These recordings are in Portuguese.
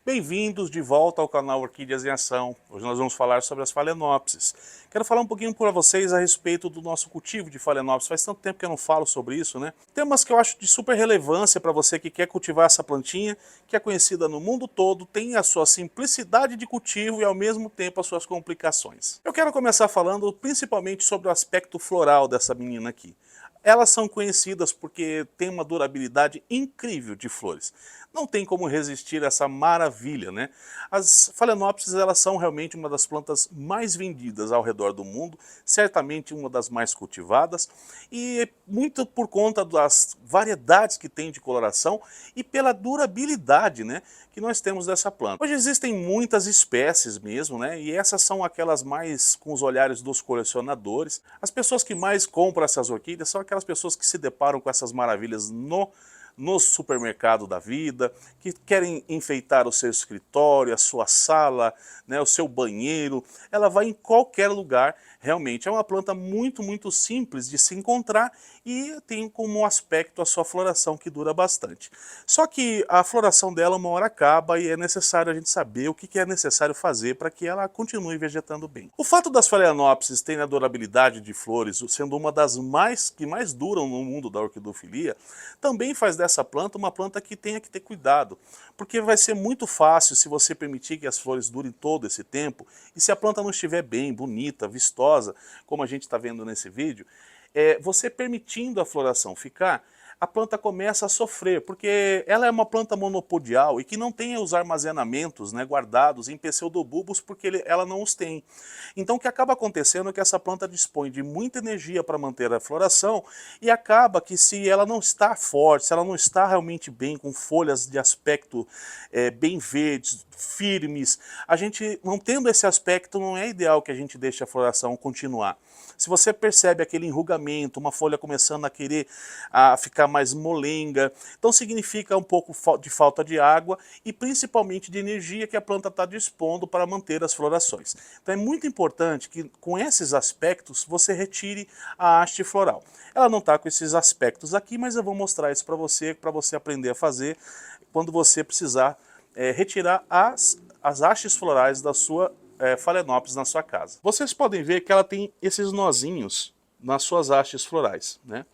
Bem-vindos de volta ao canal Orquídeas em Ação. Hoje nós vamos falar sobre as Phalaenopsis. Quero falar um pouquinho para vocês a respeito do nosso cultivo de Phalaenopsis. Faz tanto tempo que eu não falo sobre isso, né? Temas que eu acho de super relevância para você que quer cultivar essa plantinha, que é conhecida no mundo todo, tem a sua simplicidade de cultivo e ao mesmo tempo as suas complicações. Eu quero começar falando principalmente sobre o aspecto floral dessa menina aqui. Elas são conhecidas porque têm uma durabilidade incrível de flores. Não tem como resistir a essa maravilha, né? As Phalaenopsis, elas são realmente uma das plantas mais vendidas ao redor do mundo, certamente uma das mais cultivadas, e muito por conta das variedades que tem de coloração e pela durabilidade, né, que nós temos dessa planta. Hoje existem muitas espécies mesmo, né, e essas são aquelas mais com os olhares dos colecionadores. As pessoas que mais compram essas orquídeas são aquelas pessoas que se deparam com essas maravilhas no supermercado da vida, que querem enfeitar o seu escritório, a sua sala, né, o seu banheiro. Ela vai em qualquer lugar. Realmente é uma planta muito simples de se encontrar e tem como aspecto a sua floração, que dura bastante. Só que a floração dela uma hora acaba e é necessário a gente saber o que é necessário fazer para que ela continue vegetando bem. O fato das Phalaenopsis terem a durabilidade de flores, sendo uma das que mais duram no mundo da orquidofilia, também faz dessa planta uma planta que tenha que ter cuidado, porque vai ser muito fácil se você permitir que as flores durem todo esse tempo, e se a planta não estiver bem, bonita, vistosa, como a gente está vendo nesse vídeo, você permitindo a floração ficar, a planta começa a sofrer, porque ela é uma planta monopodial e que não tem os armazenamentos, né, guardados em pseudobulbos, porque ela não os tem. Então o que acaba acontecendo é que essa planta dispõe de muita energia para manter a floração e acaba que, se ela não está forte, se ela não está realmente bem, com folhas de aspecto bem verdes, firmes, a gente não tendo esse aspecto, não é ideal que a gente deixe a floração continuar. Se você percebe aquele enrugamento, uma folha começando a querer ficar mais molenga, então significa um pouco de falta de água e principalmente de energia que a planta está dispondo para manter as florações. Então é muito importante que com esses aspectos você retire a haste floral. Ela não está com esses aspectos aqui, mas eu vou mostrar isso para você aprender a fazer quando você precisar retirar as hastes florais da sua Phalaenopsis na sua casa. Vocês podem ver que ela tem esses nozinhos nas suas hastes florais, né?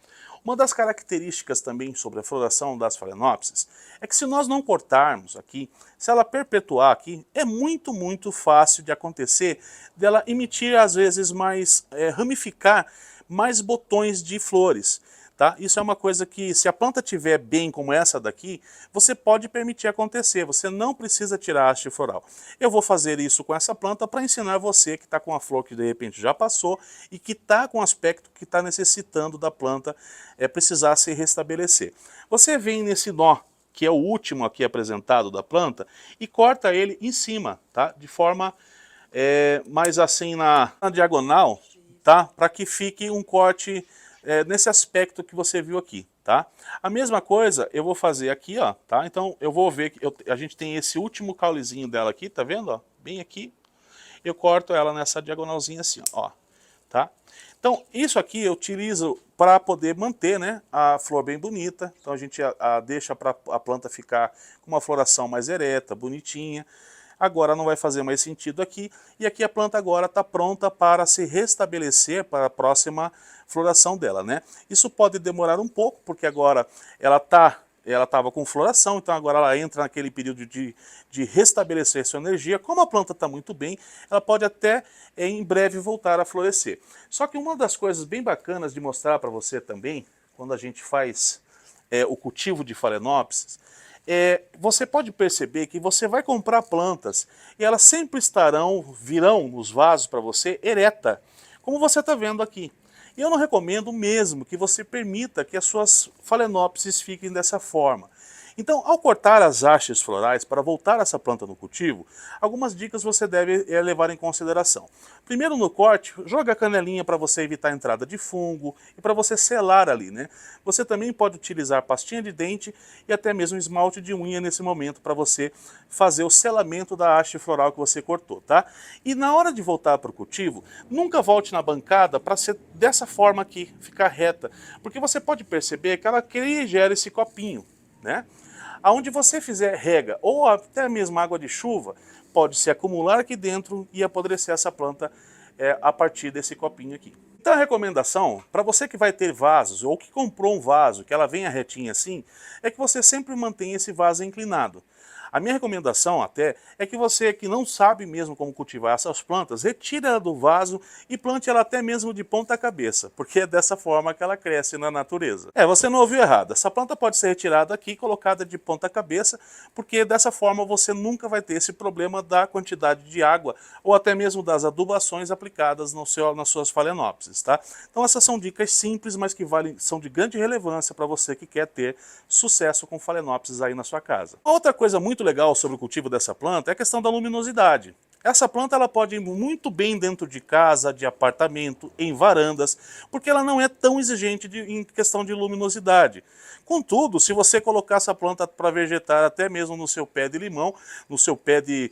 Uma das características também sobre a floração das Phalaenopsis é que, se nós não cortarmos aqui, se ela perpetuar aqui, é muito fácil de acontecer dela emitir, às vezes, ramificar mais botões de flores. Tá? Isso é uma coisa que, se a planta estiver bem como essa daqui, você pode permitir acontecer, você não precisa tirar a haste floral. Eu vou fazer isso com essa planta para ensinar você que está com a flor que de repente já passou e que está com um aspecto que está necessitando da planta precisar se restabelecer. Você vem nesse nó, que é o último aqui apresentado da planta, e corta ele em cima, tá? De forma mais assim na diagonal, tá? Para que fique um corte nesse aspecto que você viu aqui, tá? A mesma coisa eu vou fazer aqui, ó, tá? Então eu vou ver que a gente tem esse último caulezinho dela aqui, tá vendo, ó? Bem aqui. Eu corto ela nessa diagonalzinha assim, ó, tá? Então isso aqui eu utilizo para poder manter, né, a flor bem bonita. Então a gente deixa para a planta ficar com uma floração mais ereta, bonitinha. Agora não vai fazer mais sentido aqui, e aqui a planta agora está pronta para se restabelecer para a próxima floração dela, né? Isso pode demorar um pouco, porque agora ela estava com floração, então agora ela entra naquele período de restabelecer sua energia. Como a planta está muito bem, ela pode até em breve voltar a florescer. Só que uma das coisas bem bacanas de mostrar para você também, quando a gente faz o cultivo de Phalaenopsis, você pode perceber que você vai comprar plantas e elas sempre virão nos vasos para você ereta, como você está vendo aqui. E eu não recomendo mesmo que você permita que as suas Phalaenopsis fiquem dessa forma. Então, ao cortar as hastes florais para voltar essa planta no cultivo, algumas dicas você deve levar em consideração. Primeiro, no corte, joga a canelinha para você evitar a entrada de fungo e para você selar ali, né? Você também pode utilizar pastinha de dente e até mesmo esmalte de unha nesse momento para você fazer o selamento da haste floral que você cortou, tá? E na hora de voltar para o cultivo, nunca volte na bancada para ser dessa forma aqui, ficar reta, porque você pode perceber que ela cria e gera esse copinho, né? Aonde você fizer rega ou até mesmo água de chuva, pode se acumular aqui dentro e apodrecer essa planta a partir desse copinho aqui. Então a recomendação, para você que vai ter vasos ou que comprou um vaso, que ela venha retinha assim, é que você sempre mantenha esse vaso inclinado. A minha recomendação até é que você que não sabe mesmo como cultivar essas plantas, retire ela do vaso e plante ela até mesmo de ponta cabeça, porque é dessa forma que ela cresce na natureza. Você não ouviu errado, essa planta pode ser retirada aqui e colocada de ponta cabeça, porque dessa forma você nunca vai ter esse problema da quantidade de água ou até mesmo das adubações aplicadas nas suas phalaenopsis, tá? Então essas são dicas simples, mas que são de grande relevância para você que quer ter sucesso com phalaenopsis aí na sua casa. Outra coisa muito legal sobre o cultivo dessa planta é a questão da luminosidade. Essa planta ela pode ir muito bem dentro de casa, de apartamento, em varandas, porque ela não é tão exigente em questão de luminosidade. Contudo, se você colocar essa planta para vegetar até mesmo no seu pé de limão, no seu pé de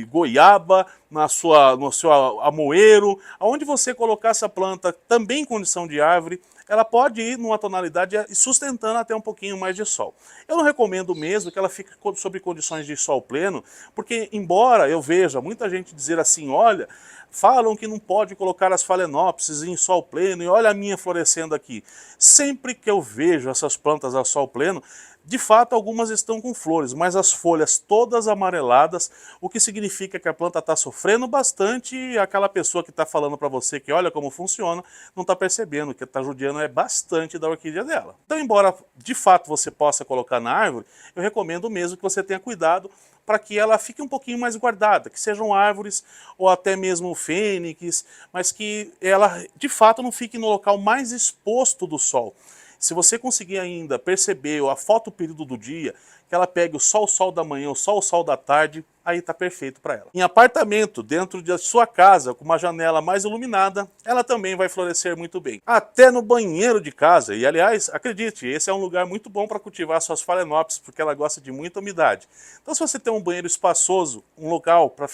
goiaba, no seu amoeiro, aonde você colocar essa planta também em condição de árvore, ela pode ir numa tonalidade sustentando até um pouquinho mais de sol. Eu não recomendo mesmo que ela fique sob condições de sol pleno, porque embora eu veja muita gente dizer assim, olha, falam que não pode colocar as phalaenopsis em sol pleno, e olha a minha florescendo aqui. Sempre que eu vejo essas plantas a sol pleno, de fato algumas estão com flores, mas as folhas todas amareladas, o que significa que a planta está sofrendo bastante e aquela pessoa que está falando para você que olha como funciona, não está percebendo que está judiando bastante da orquídea dela. Então, embora de fato você possa colocar na árvore, eu recomendo mesmo que você tenha cuidado para que ela fique um pouquinho mais guardada, que sejam árvores ou até mesmo fênix, mas que ela de fato não fique no local mais exposto do sol. Se você conseguir ainda perceber a fotoperíodo do dia, que ela pegue o sol da manhã, o sol da tarde, aí está perfeito para ela. Em apartamento, dentro de sua casa, com uma janela mais iluminada, ela também vai florescer muito bem. Até no banheiro de casa, e aliás, acredite, esse é um lugar muito bom para cultivar suas phalaenopsis, porque ela gosta de muita umidade. Então se você tem um banheiro espaçoso, um local para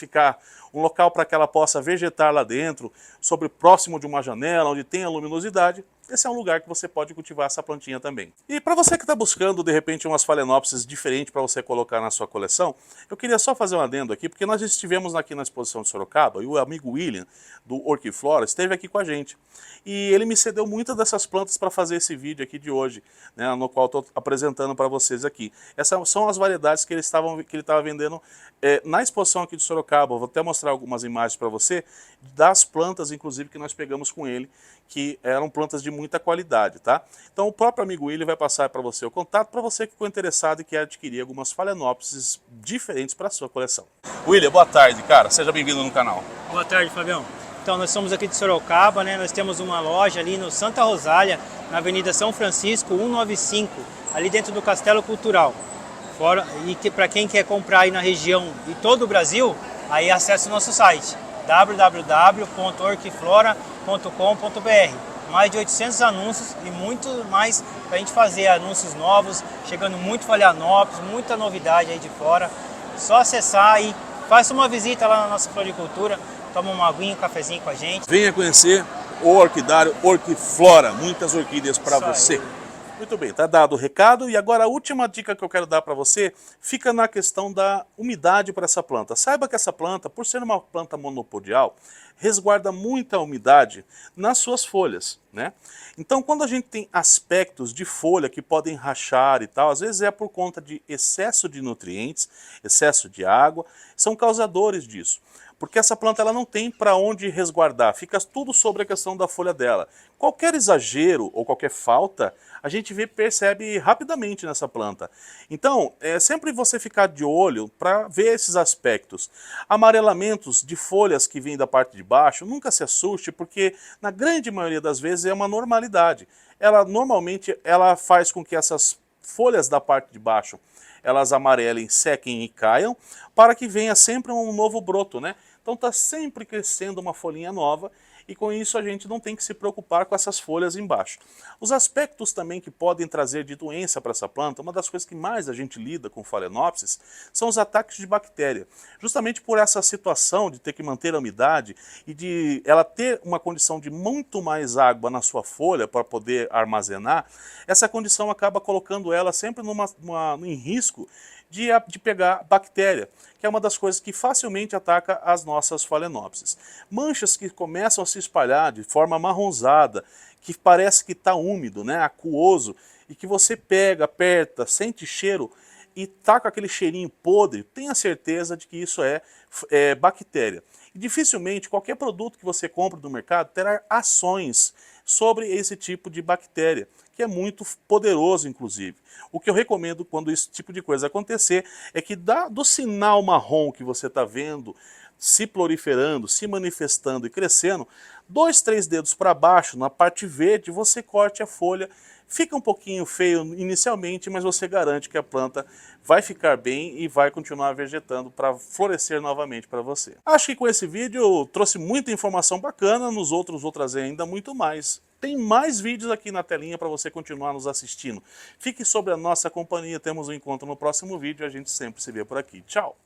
que ela possa vegetar lá dentro, próximo de uma janela, onde tenha luminosidade, esse é um lugar que você pode cultivar essa plantinha também. E para você que está buscando, de repente, umas phalaenopsis diferentes para você colocar na sua coleção, eu queria só fazer um adendo aqui, porque nós estivemos aqui na exposição de Sorocaba, e o amigo William, do Orquiflora, esteve aqui com a gente. E ele me cedeu muitas dessas plantas para fazer esse vídeo aqui de hoje, né, no qual estou apresentando para vocês aqui. Essas são as variedades que ele estava vendendo na exposição aqui de Sorocaba. Eu vou até mostrar algumas imagens para você, das plantas, inclusive, que nós pegamos com ele, que eram plantas de muita qualidade, tá? Então o próprio amigo William vai passar para você o contato, para você que ficou interessado e quer adquirir algumas phalaenopsis diferentes para a sua coleção. William, boa tarde, cara. Seja bem-vindo no canal. Boa tarde, Fabião. Então, nós somos aqui de Sorocaba, né? Nós temos uma loja ali no Santa Rosália, na Avenida São Francisco, 195, ali dentro do Castelo Cultural. E para quem quer comprar aí na região e todo o Brasil, aí acesse o nosso site www.orquiflora.com.br. Mais de 800 anúncios e muito mais para a gente fazer anúncios novos, chegando muito phalaenopsis, muita novidade aí de fora. Só acessar e faça uma visita lá na nossa floricultura, toma uma aguinha, um cafezinho com a gente. Venha conhecer o orquidário Orquiflora, muitas orquídeas para você. Muito bem, tá dado o recado. E agora a última dica que eu quero dar para você fica na questão da umidade para essa planta. Saiba que essa planta, por ser uma planta monopodial, resguarda muita umidade nas suas folhas, né? Então quando a gente tem aspectos de folha que podem rachar e tal, às vezes é por conta de excesso de nutrientes, excesso de água, são causadores disso. Porque essa planta ela não tem para onde resguardar, fica tudo sobre a questão da folha dela. Qualquer exagero ou qualquer falta, a gente percebe rapidamente nessa planta. Então, é sempre você ficar de olho para ver esses aspectos. Amarelamentos de folhas que vêm da parte de baixo, nunca se assuste, porque na grande maioria das vezes é uma normalidade. Normalmente ela faz com que essas folhas da parte de baixo elas amarelem, sequem e caiam, para que venha sempre um novo broto, né? Então está sempre crescendo uma folhinha nova e com isso a gente não tem que se preocupar com essas folhas embaixo. Os aspectos também que podem trazer de doença para essa planta, uma das coisas que mais a gente lida com Phalaenopsis são os ataques de bactéria. Justamente por essa situação de ter que manter a umidade e de ela ter uma condição de muito mais água na sua folha para poder armazenar, essa condição acaba colocando ela sempre em risco de pegar bactéria, que é uma das coisas que facilmente ataca as nossas Phalaenopsis. Manchas que começam a se espalhar de forma amarronzada, que parece que está úmido, né, aquoso, e que você pega, aperta, sente cheiro e tá com aquele cheirinho podre, tenha certeza de que isso é bactéria. E dificilmente qualquer produto que você compra no mercado terá ações sobre esse tipo de bactéria, que é muito poderoso, inclusive. O que eu recomendo quando esse tipo de coisa acontecer é que do sinal marrom que você está vendo se proliferando, se manifestando e crescendo, 2, 3 dedos para baixo, na parte verde, você corte a folha. Fica um pouquinho feio inicialmente, mas você garante que a planta vai ficar bem e vai continuar vegetando para florescer novamente para você. Acho que com esse vídeo eu trouxe muita informação bacana, nos outros vou trazer ainda muito mais. Tem mais vídeos aqui na telinha para você continuar nos assistindo. Fique sobre a nossa companhia, temos um encontro no próximo vídeo e a gente sempre se vê por aqui. Tchau!